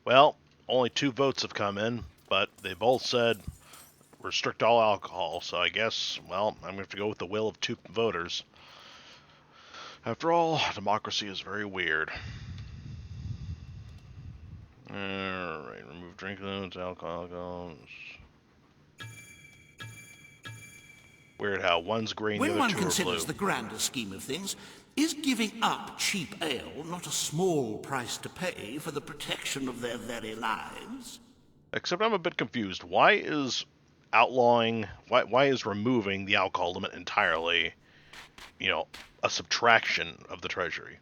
Well, only 2 votes have come in, but they both said restrict all alcohol, so I guess, well, I'm going to have to go with the will of 2 voters. After all, democracy is very weird. Alright, remove drink loads, alcohol. Weird how one's green, the When other one 2 are blue. considers the grander scheme of things, is giving up cheap ale not a small price to pay for the protection of their very lives? Except I'm a bit confused. Why is outlawing, why is removing the alcohol limit entirely, a subtraction of the treasury?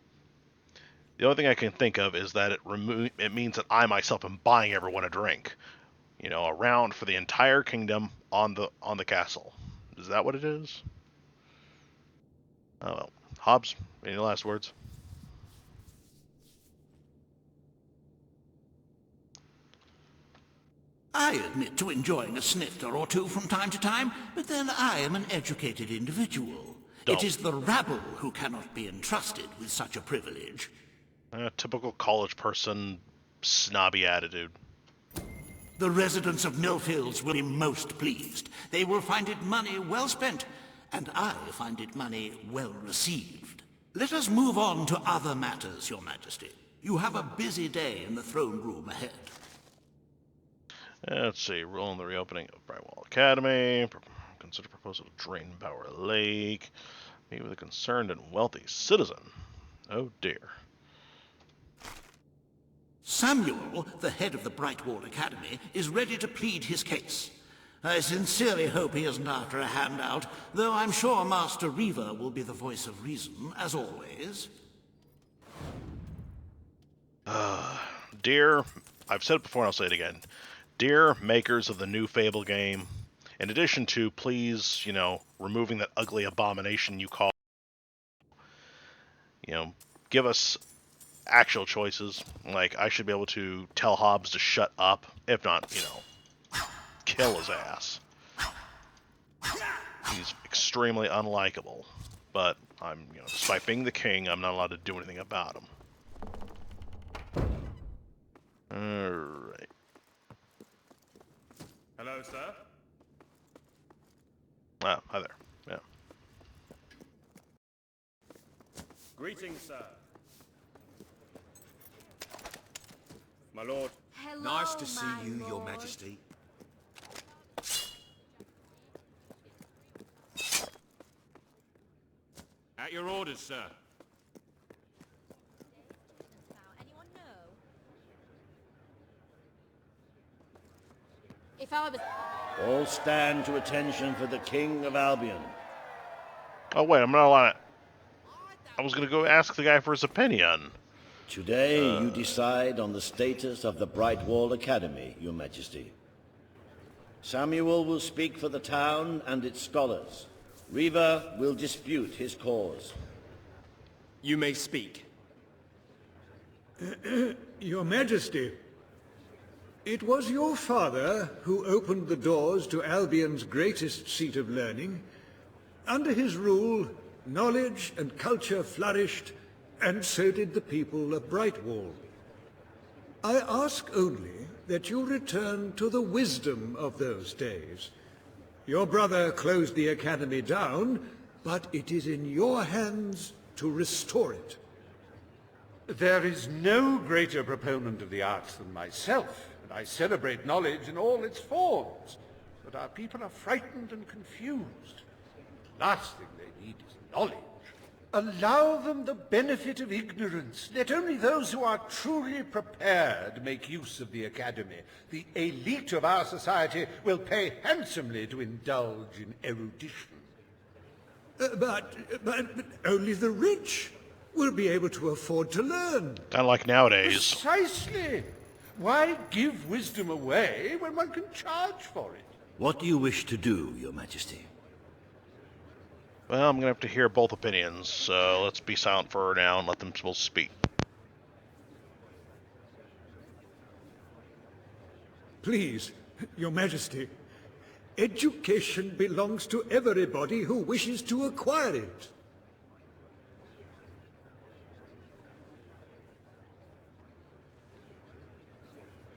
The only thing I can think of is that it means that I myself am buying everyone a drink, a round for the entire kingdom on the castle. Is that what it is? Oh well. Hobbs, any last words? I admit to enjoying a snifter or two from time to time, but then I am an educated individual. It is the rabble who cannot be entrusted with such a privilege. A typical college person, snobby attitude. The residents of Millfields will be most pleased. They will find it money well spent, and I find it money well received. Let us move on to other matters, Your Majesty. You have a busy day in the throne room ahead. Let's see. Rule on the reopening of Brightwall Academy. Consider proposal to drain Bower Lake. Meet with a concerned and wealthy citizen. Oh dear. Samuel, the head of the Brightwall Academy, is ready to plead his case. I sincerely hope he isn't after a handout, though I'm sure Master Reaver will be the voice of reason, as always. Dear, I've said it before and I'll say it again. Dear makers of the new Fable game, in addition to please, removing that ugly abomination you call, give us actual choices. Like, I should be able to tell Hobbs to shut up, if not, kill his ass. He's extremely unlikable, but despite being the king, I'm not allowed to do anything about him. Alright. Hello, sir. Ah, hi there. Yeah. Greetings, sir. My lord. Hello, Nice to see my you, lord. Your Majesty. At your orders, sir. Anyone know? If I was... All stand to attention for the King of Albion. Oh wait, I'm not allowed. I was gonna go ask the guy for his opinion. Today you decide on the status of the Brightwall Academy, Your Majesty. Samuel will speak for the town and its scholars. Reaver will dispute his cause. You may speak. Your Majesty, it was your father who opened the doors to Albion's greatest seat of learning. Under his rule, knowledge and culture flourished, and so did the people of Brightwall. I ask only that you return to the wisdom of those days. Your brother closed the academy down, but it is in your hands to restore it. There is no greater proponent of the arts than myself, and I celebrate knowledge in all its forms. But our people are frightened and confused. The last thing they need is knowledge. Allow them the benefit of ignorance. Let only those who are truly prepared make use of the academy. The elite of our society will pay handsomely to indulge in erudition. But only the rich will be able to afford to learn. Kind of like nowadays. Precisely. Why give wisdom away when one can charge for it? What do you wish to do, Your Majesty? Well, I'm gonna have to hear both opinions, so let's be silent for now and let them both speak. Please, Your Majesty, education belongs to everybody who wishes to acquire it.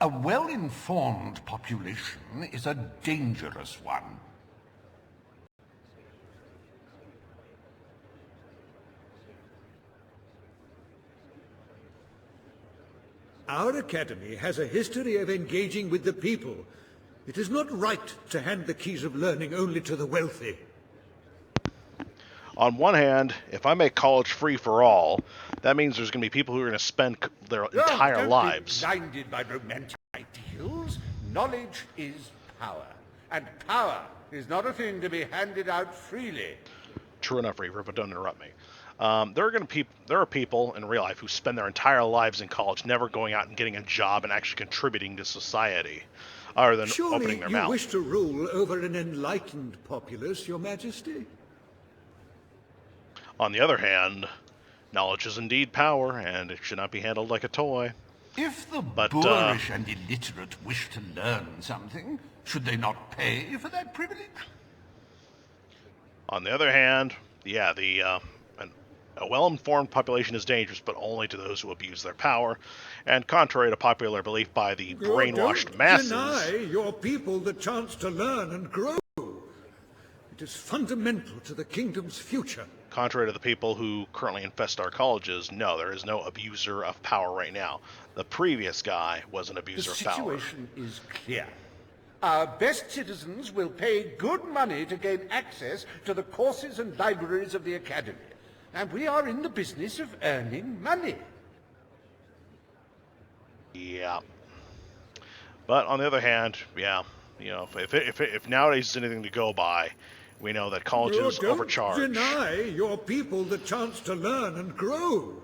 A well-informed population is a dangerous one. Our academy has a history of engaging with the people. It is not right to hand the keys of learning only to the wealthy. On one hand, if I make college free for all, that means there's going to be people who are going to spend their entire Don't lives. be blinded by romantic ideals. Knowledge is power. And power is not a thing to be handed out freely. True enough, Reaver, but don't interrupt me. There are people in real life who spend their entire lives in college never going out and getting a job and actually contributing to society, other than Surely opening their you mouth. wish to rule over an enlightened populace, Your Majesty? On the other hand, knowledge is indeed power, and it should not be handled like a toy. If the But, boorish and illiterate wish to learn something, should they not pay for that privilege? On the other hand, yeah, a well-informed population is dangerous, but only to those who abuse their power. And contrary to popular belief by the brainwashed Don't masses, deny your people the chance to learn and grow. It is fundamental to the kingdom's future. contrary to the people who currently infest our colleges, no, there is no abuser of power right now. The previous guy was an abuser of power. The situation is clear. Our best citizens will pay good money to gain access to the courses and libraries of the Academy. And we are in the business of earning money. Yeah. But on the other hand, yeah, you know, if nowadays is anything to go by, we know that colleges Don't overcharge. deny your people the chance to learn and grow.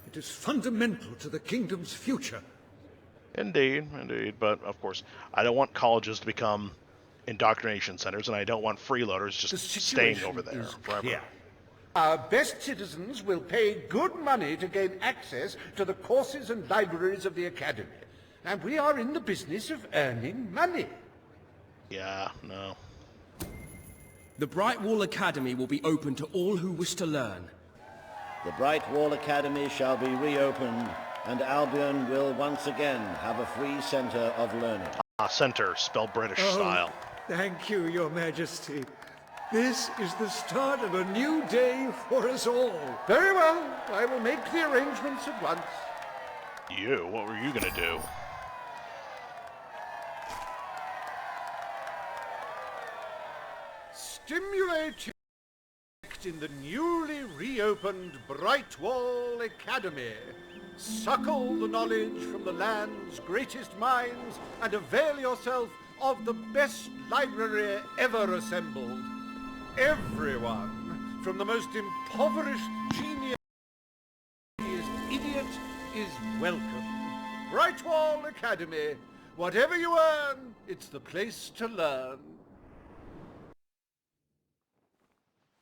It is fundamental to the kingdom's future. Indeed, indeed. But of course, I don't want colleges to become indoctrination centers, and I don't want freeloaders just staying over there is forever. clear. Our best citizens will pay good money to gain access to the courses and libraries of the Academy. And we are in the business of earning money. Yeah, no. The Bright Wall Academy will be open to all who wish to learn. The Bright Wall Academy shall be reopened, and Albion will once again have a free centre of learning. Center, spelled British Oh, style. thank you, Your Majesty. This is the start of a new day for us all. Very well. I will make the arrangements at once. You, what were you gonna do? Stimulate your intellect in the newly reopened Bright Wall Academy. Suckle the knowledge from the land's greatest minds and avail yourself of the best library ever assembled. Everyone, from the most impoverished genius to the biggest idiot, is welcome. Bright Wall Academy. Whatever you earn, it's the place to learn.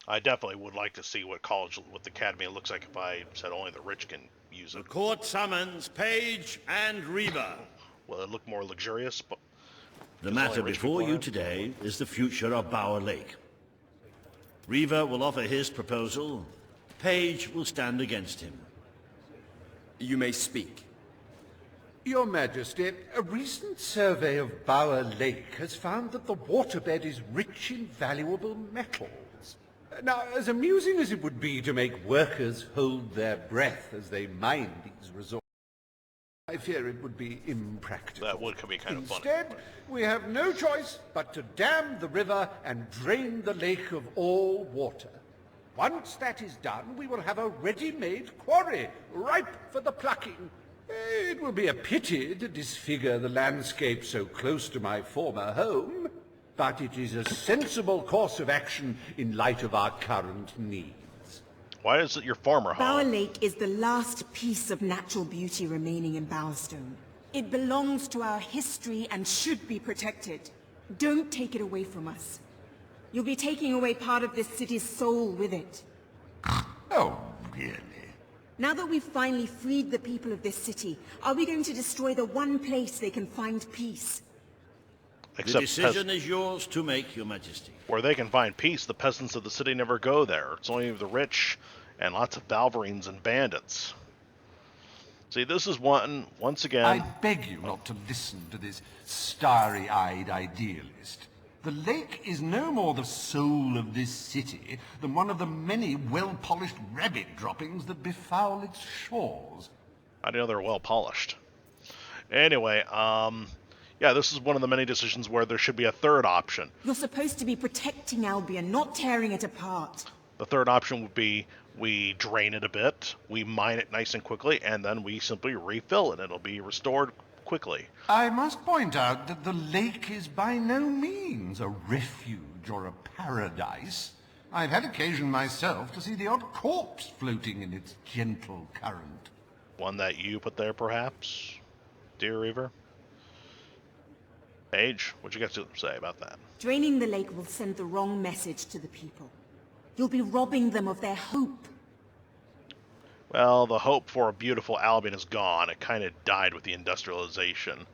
I definitely would like to see what the academy looks like if I said only the rich can use The it. court summons Page and Reba. Will it look more luxurious? But The Does matter only rich before people you have? today is the future of Bower Lake. Reva will offer his proposal. Page will stand against him. You may speak. Your Majesty, a recent survey of Bower Lake has found that the waterbed is rich in valuable metals. Now, as amusing as it would be to make workers hold their breath as they mine these resources, I fear it would be impractical. that would be kind of funny. Instead, we have no choice but to dam the river and drain the lake of all water. Once that is done, we will have a ready-made quarry, ripe for the plucking. It will be a pity to disfigure the landscape so close to my former home, but it is a sensible course of action in light of our current needs. Why is it your former Bower home? Lake is the last piece of natural beauty remaining in Bowerstone. It belongs to our history and should be protected. Don't take it away from us. You'll be taking away part of this city's soul with it. Oh, really? Now that we've finally freed the people of this city, are we going to destroy the one place they can find peace? The Except decision is yours to make, Your Majesty. where they can find peace, the peasants of the city never go there. It's only the rich and lots of Balverines and bandits. See, this is once I again. beg you not to listen to this starry-eyed idealist. The lake is no more the soul of this city than one of the many well-polished rabbit droppings that befoul its shores. I know they're well polished. Anyway, yeah, this is one of the many decisions where there should be a third option. You're supposed to be protecting Albion, not tearing it apart. The third option would be we drain it a bit, we mine it nice and quickly, and then we simply refill it. It'll be restored quickly. I must point out that the lake is by no means a refuge or a paradise. I've had occasion myself to see the odd corpse floating in its gentle current. One that you put there, perhaps, dear Reaver? Paige, what you got to say about that? Draining the lake will send the wrong message to the people. You'll be robbing them of their hope. Well, the hope for a beautiful Albion is gone. It kind of died with the industrialization.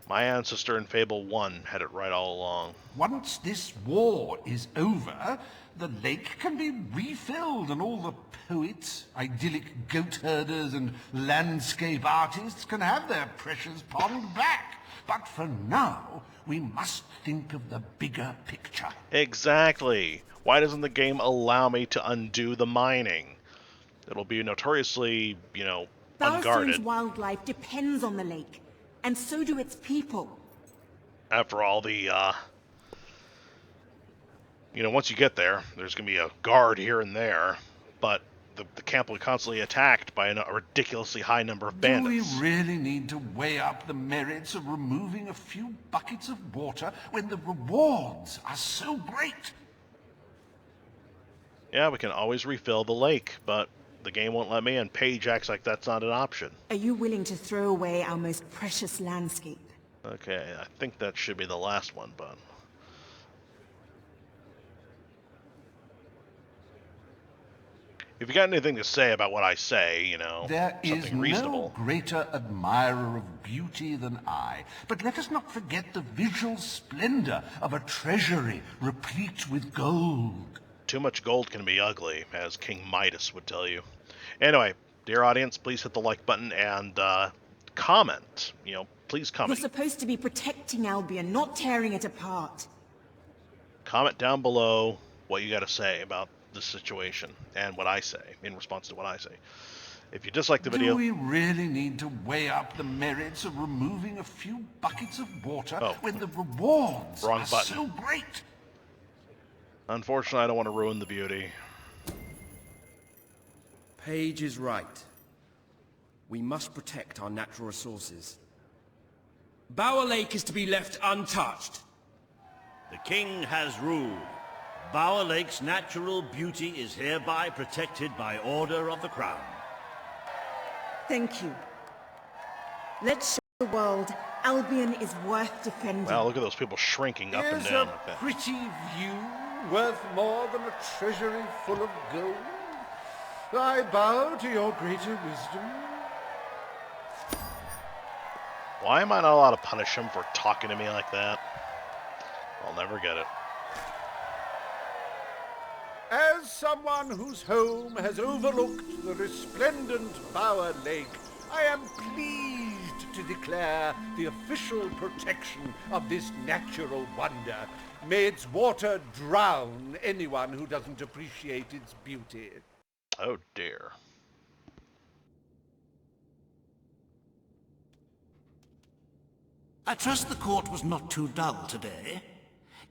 My ancestor in Fable 1 had it right all along. Once this war is over, the lake can be refilled and all the poets, idyllic goat herders and landscape artists can have their precious pond back. But for now, we must think of the bigger picture. Exactly. Why doesn't the game allow me to undo the mining? It'll be notoriously, unguarded. Bowerstone's wildlife depends on the lake, and so do its people. After all, once you get there, there's going to be a guard here and there, but the camp will be constantly attacked by a ridiculously high number of bandits. Do we really need to weigh up the merits of removing a few buckets of water when the rewards are so great? Yeah, we can always refill the lake, but the game won't let me, and Paige acts like that's not an option. Are you willing to throw away our most precious landscape? Okay, I think that should be the last one, but... If you got anything to say about what I say, There is something reasonable. no greater admirer of beauty than I. But let us not forget the visual splendor of a treasury replete with gold. Too much gold can be ugly, as King Midas would tell you. Anyway, dear audience, please hit the like button and comment. Please comment. You're supposed to be protecting Albion, not tearing it apart. Comment down below what you got to say about this situation and what I say in response to what I say. If you dislike the video... Do we really need to weigh up the merits of removing a few buckets of water when the rewards Wrong are button. so great? Unfortunately, I don't want to ruin the beauty. Paige is right. We must protect our natural resources. Bower Lake is to be left untouched. The king has ruled. Bower Lake's natural beauty is hereby protected by order of the crown. Thank you. Let's show the world Albion is worth defending. Wow, look at those people shrinking up and Is down a like that. pretty view worth more than a treasury full of gold? I bow to your greater wisdom. Why am I not allowed to punish him for talking to me like that? I'll never get it. As someone whose home has overlooked the resplendent Bower Lake, I am pleased to declare the official protection of this natural wonder. May its water drown anyone who doesn't appreciate its beauty. Oh dear. I trust the court was not too dull today.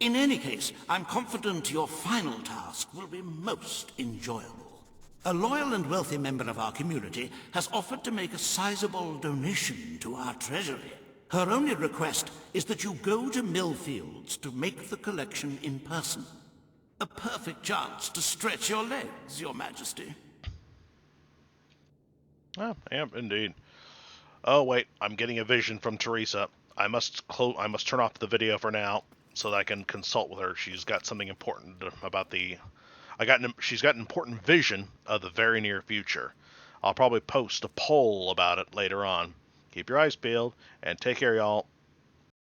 In any case, I'm confident your final task will be most enjoyable. A loyal and wealthy member of our community has offered to make a sizable donation to our treasury. Her only request is that you go to Millfields to make the collection in person. A perfect chance to stretch your legs, Your Majesty. Oh, yeah, indeed. Oh wait, I'm getting a vision from Teresa. I must turn off the video for now so that I can consult with her. She's got something important about she's got an important vision of the very near future. I'll probably post a poll about it later on. Keep your eyes peeled and take care, y'all.